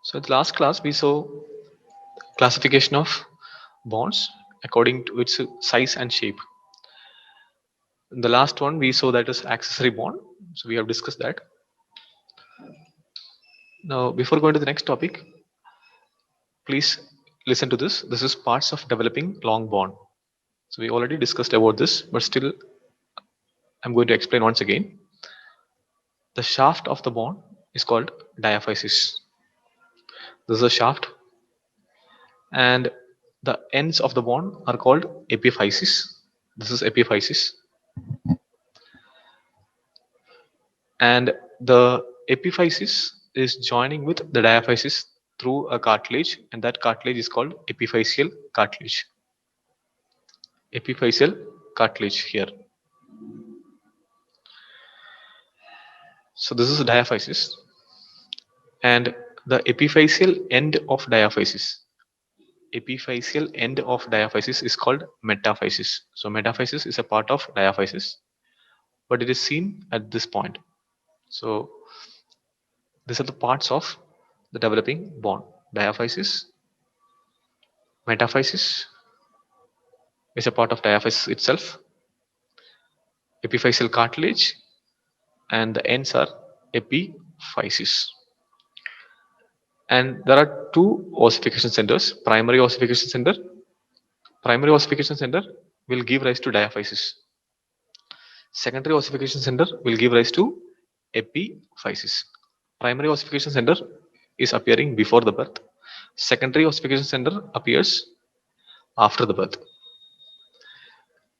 So in the last class we saw classification of bonds according to its size and shape. In the last one we saw that is accessory bond. So we have discussed that. Now before going to the next topic, please listen to this. This is parts of developing long bond. So we already discussed about this, but still I'm going to explain once again. The shaft of the bond is called diaphysis. This is a shaft, and the ends of the bond are called epiphysis. This is epiphysis, and the epiphysis is joining with the diaphysis through a cartilage, and that cartilage is called epiphyseal cartilage. Epiphyseal cartilage here. So this is diaphysis, and the epiphyseal end of diaphysis is called metaphysis. So metaphysis is a part of diaphysis, but it is seen at this point. So these are the parts of the developing bond. Diaphysis, metaphysis is a part of diaphysis itself, epiphyseal cartilage, and the ends are epiphysis. And there are two ossification centers. Primary ossification center will give rise to diaphysis. Secondary ossification center will give rise to epiphysis. Primary ossification center is appearing before the birth. Secondary ossification center appears after the birth.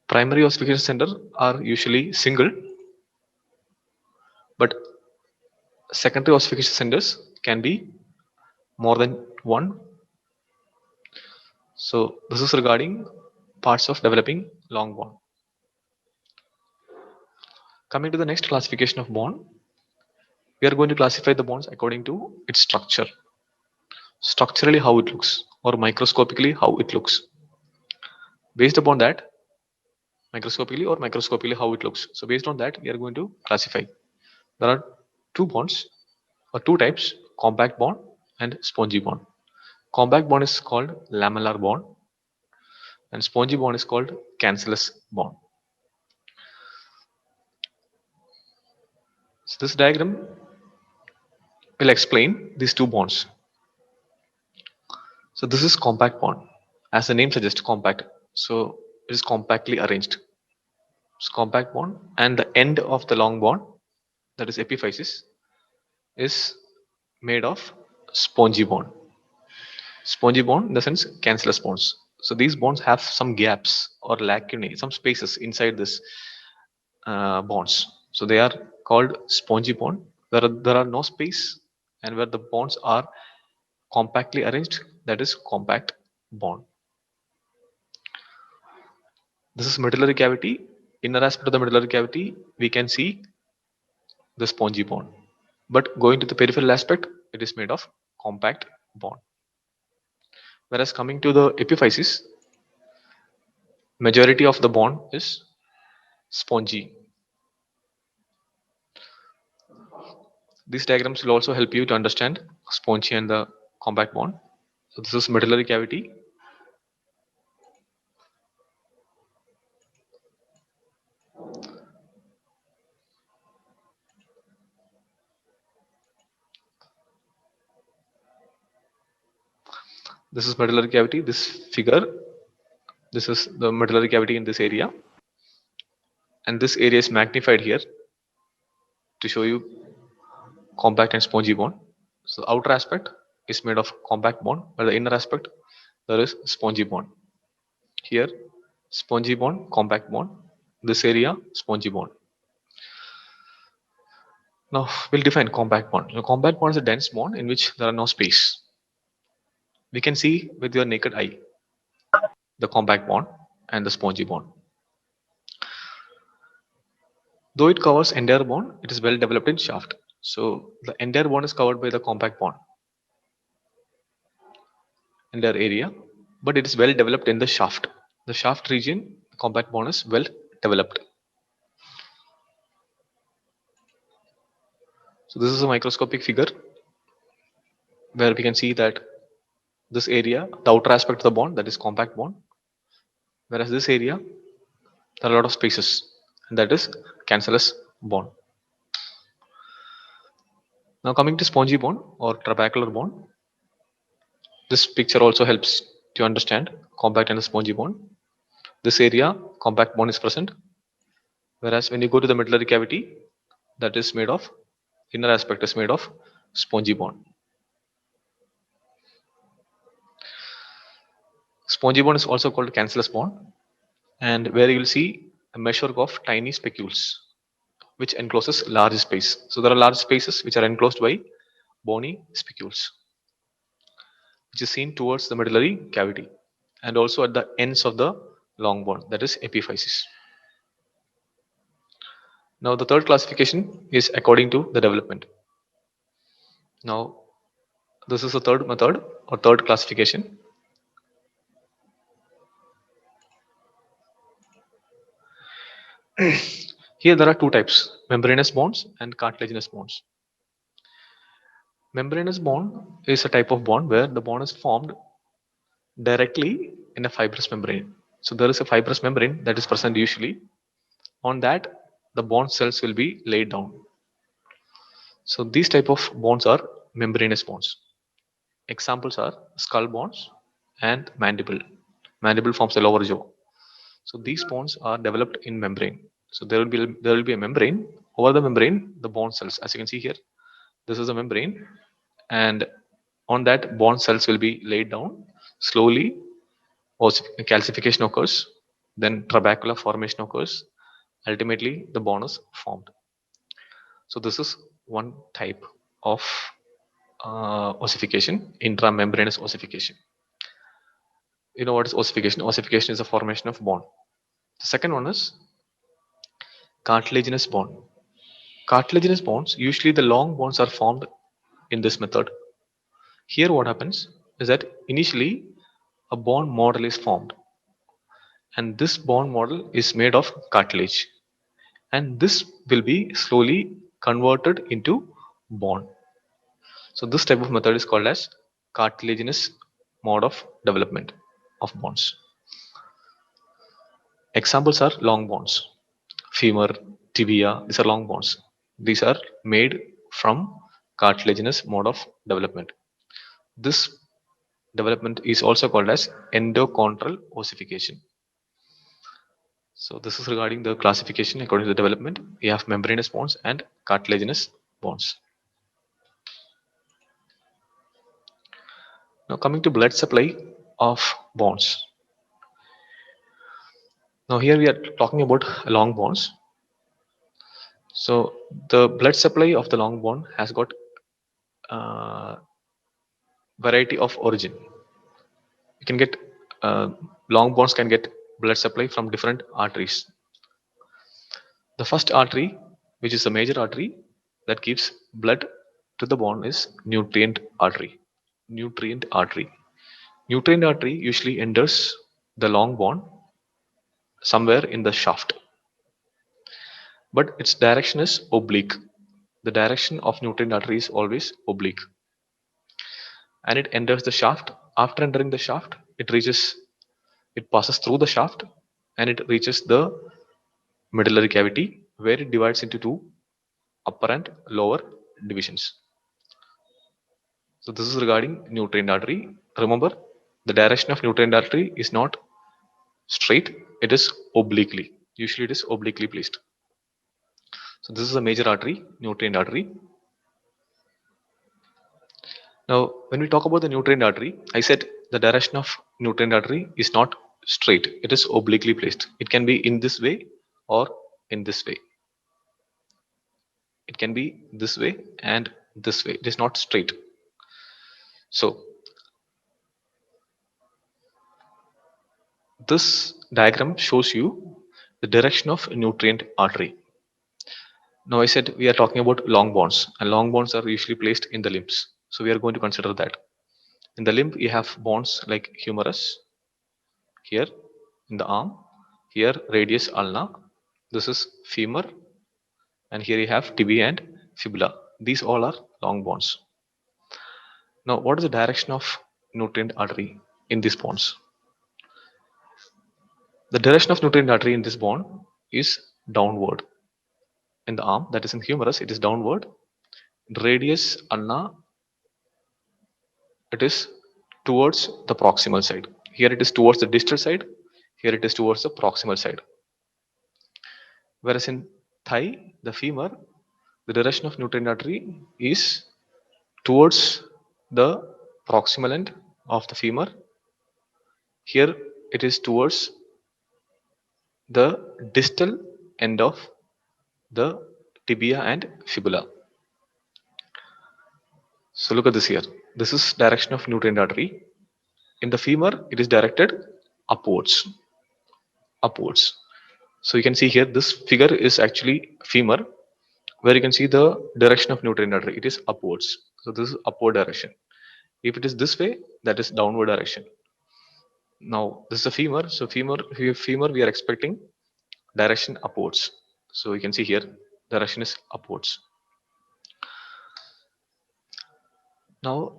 Primary ossification center are usually single, but secondary ossification centers can be more than one. So this is regarding parts of developing long bond. Coming to the next classification of bond, we are going to classify the bonds according to its structure. Structurally how it looks, or microscopically how it looks. Based upon that, microscopically how it looks. So based on that, we are going to classify. There are two bonds or two types: compact bond and spongy bond. Compact bond is called lamellar bond, and spongy bond is called cancellous bond. So this diagram will explain these two bonds. So this is compact bond, as the name suggests, compact. So it is compactly arranged. It's compact bond, and the end of the long bond, that is epiphysis, is made of spongy bond. Spongy bond in the sense cancellous bonds. So these bonds have some gaps or lacunae, some spaces inside this bonds. So they are called spongy bond. There are no space, and where the bonds are compactly arranged, that is compact bond. This is medullary cavity. Inner aspect of the medullary cavity, we can see the spongy bond. But going to the peripheral aspect, it is made of compact bond. Whereas coming to the epiphysis, majority of the bond is spongy. These diagrams will also help you to understand spongy and the compact bond. So this is medullary cavity. This is medullary cavity. This figure, this is the medullary cavity in this area, and this area is magnified here to show you compact and spongy bond. So the outer aspect is made of compact bond, but the inner aspect there is spongy bond. Here, spongy bond, compact bond. This area, spongy bond. Now we'll define compact bond. A compact bond is a dense bond in which there are no space. We can see with your naked eye the compact bond and the spongy bond. Though it covers entire bond, it is well developed in shaft. So the entire bond is covered by the compact bond, entire area, but it is well developed in the shaft. The shaft region, compact bond is well developed. So this is a microscopic figure where we can see that this area, the outer aspect of the bond, that is compact bond, whereas this area, there are a lot of spaces, and that is cancellous bond. Now coming to spongy bond or trabecular bond, this picture also helps to understand compact and spongy bond. This area, compact bond is present, whereas when you go to the medullary cavity, that is made of, inner aspect is made of spongy bond. Spongy bond is also called cancellous bond, and where you will see a meshwork of tiny spicules which encloses large space. So there are large spaces which are enclosed by bony spicules, which is seen towards the medullary cavity and also at the ends of the long bone, that is epiphysis. Now the third classification is according to the development. Now this is the third method or third classification. Here there are two types: membranous bonds and cartilaginous bonds. Membranous bond is a type of bond where the bond is formed directly in a fibrous membrane. So there is a fibrous membrane that is present usually. On that, the bond cells will be laid down. So these type of bonds are membranous bonds. Examples are skull bonds and mandible. Mandible forms the lower jaw. So these bonds are developed in membrane. So there will be a membrane. Over the membrane, the bond cells. As you can see here, this is a membrane, and on that bond cells will be laid down slowly. Calcification occurs, then trabecular formation occurs. Ultimately, the bond is formed. So this is one type of ossification, intramembranous ossification. You know what is ossification? Ossification is a formation of bond. The second one is cartilaginous bond. Cartilaginous bonds, usually the long bonds are formed in this method. Here what happens is that initially a bond model is formed, and this bond model is made of cartilage, and this will be slowly converted into bond. So this type of method is called as cartilaginous mode of development of bonds. Examples are long bonds. Femur, tibia, these are long bonds. These are made from cartilaginous mode of development. This development is also called as endochondral ossification. So this is regarding the classification according to the development. We have membranous bonds and cartilaginous bonds. Now coming to blood supply of bonds. Now here we are talking about long bonds. So the blood supply of the long bond has got variety of origin. You can get long bonds can get blood supply from different arteries. The first artery, which is a major artery that gives blood to the bone, is nutrient artery. Nutrient artery. Nutrient artery usually enters the long bone somewhere in the shaft, but its direction is oblique. The direction of nutrient artery is always oblique, and it enters the shaft. After entering the shaft, it passes through the shaft, and it reaches the medullary cavity, where it divides into two, upper and lower divisions. So this is regarding nutrient artery. Remember, the direction of nutrient artery is not straight, it is obliquely. Usually it is obliquely placed. So this is a major artery, nutrient artery. Now, when we talk about the nutrient artery, I said the direction of nutrient artery is not straight, it is obliquely placed. It can be in this way or in this way. It can be this way and this way. It is not straight. So this diagram shows you the direction of nutrient artery. Now I said we are talking about long bonds, and long bonds are usually placed in the limbs. So we are going to consider that. In the limb, you have bonds like humerus, here in the arm, here radius ulna, this is femur, and here you have tibia and fibula. These all are long bonds. Now, what is the direction of nutrient artery in these bonds? The direction of nutrient artery in this bond is downward. In the arm, that is in humerus, it is downward. Radius ulna, it is towards the proximal side. Here it is towards the distal side. Here it is towards the proximal side. Whereas in thigh, the femur, the direction of nutrient artery is towards the proximal end of the femur. Here it is towards the distal end of the tibia and fibula. So look at this here. This is direction of nutrient artery. In the femur, it is directed upwards. Upwards. So you can see here, this figure is actually femur, where you can see the direction of nutrient artery. It is upwards. So this is upward direction. If it is this way, that is downward direction. Now this is a femur. So femur we are expecting direction upwards. So you can see here, direction is upwards. Now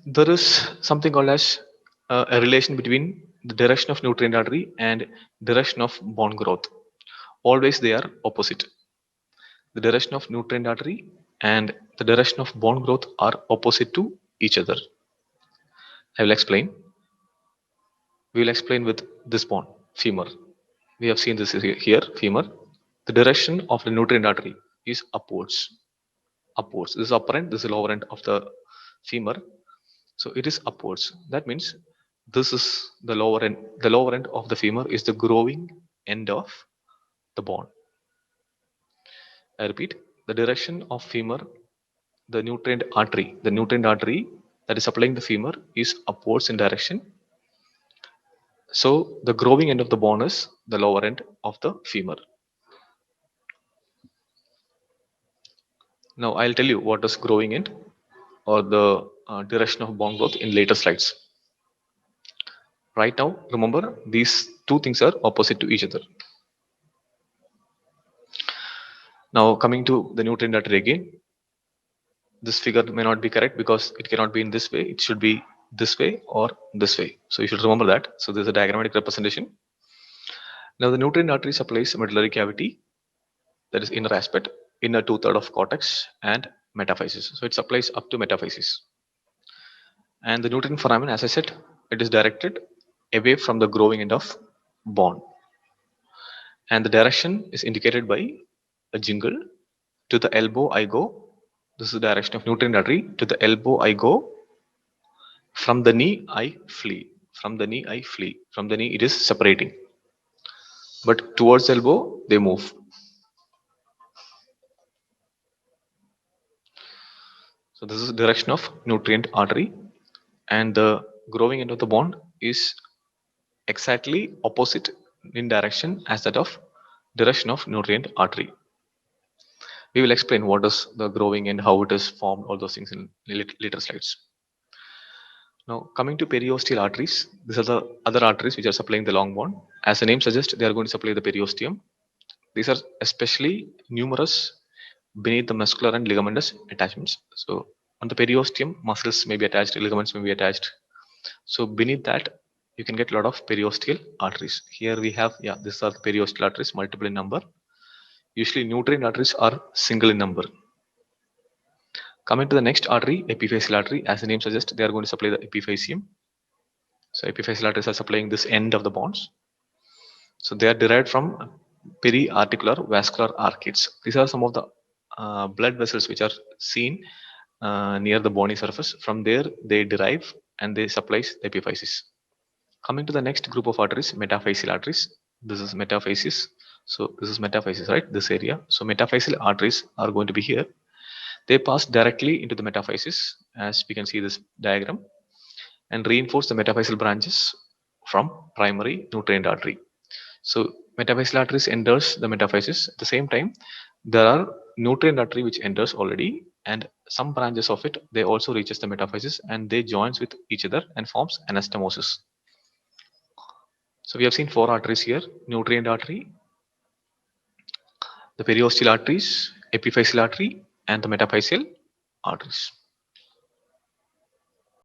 there is something called as a relation between the direction of nutrient artery and direction of bone growth. Always they are opposite. The direction of nutrient artery and the direction of bone growth are opposite to each other. I will explain. We will explain with this bone, femur. We have seen this here, femur. The direction of the nutrient artery is upwards. Upwards. This is upper end, this is lower end of the femur. So it is upwards. That means this is the lower end. The lower end of the femur is the growing end of the bone. I repeat, the direction of femur, the nutrient artery that is supplying the femur is upwards in direction. So the growing end of the bone is the lower end of the femur. Now I'll tell you what is growing end or the direction of bone growth in later slides. Right now, remember, these two things are opposite to each other. Now coming to the nutrient artery again, this figure may not be correct because it cannot be in this way. It should be this way or this way. So you should remember that. So there's a diagrammatic representation. Now the nutrient artery supplies medullary cavity, that is inner aspect, inner 2/3 of cortex and metaphysis. So it supplies up to metaphysis. And the nutrient foramen, as I said, it is directed away from the growing end of bone. And the direction is indicated by a jingle. To the elbow I go. This is the direction of nutrient artery. To the elbow I go. From the knee I flee. From the knee I flee. From the knee it is separating. But towards the elbow they move. So this is the direction of nutrient artery, and the growing end of the bone is exactly opposite in direction as that of direction of nutrient artery. We will explain what is the growing end, how it is formed, all those things in later slides. Now coming to periosteal arteries, these are the other arteries which are supplying the long bone. As the name suggests, they are going to supply the periosteum. These are especially numerous beneath the muscular and ligamentous attachments. So on the periosteum, muscles may be attached, ligaments may be attached. So beneath that, you can get a lot of periosteal arteries. Here we have, these are the periosteal arteries, multiple in number. Usually nutrient arteries are single in number. Coming to the next artery, epiphyseal artery, as the name suggests, they are going to supply the epiphyseum. So epiphyseal arteries are supplying this end of the bones. So they are derived from periarticular vascular arcades. These are some of the blood vessels which are seen near the bony surface. From there they derive and they supplies the epiphysis. Coming to the next group of arteries, metaphyseal arteries. This is metaphysis. So this is metaphysis, right? This area. So metaphyseal arteries are going to be here. They pass directly into the metaphysis, as we can see this diagram, and reinforce the metaphyseal branches from primary nutrient artery. So metaphyseal arteries enters the metaphysis. At the same time, there are nutrient artery which enters already, and some branches of it they also reaches the metaphysis and they joins with each other and forms anastomosis. So we have seen 4 arteries here: nutrient artery, the periosteal arteries, epiphyseal artery, and the metaphyseal arteries.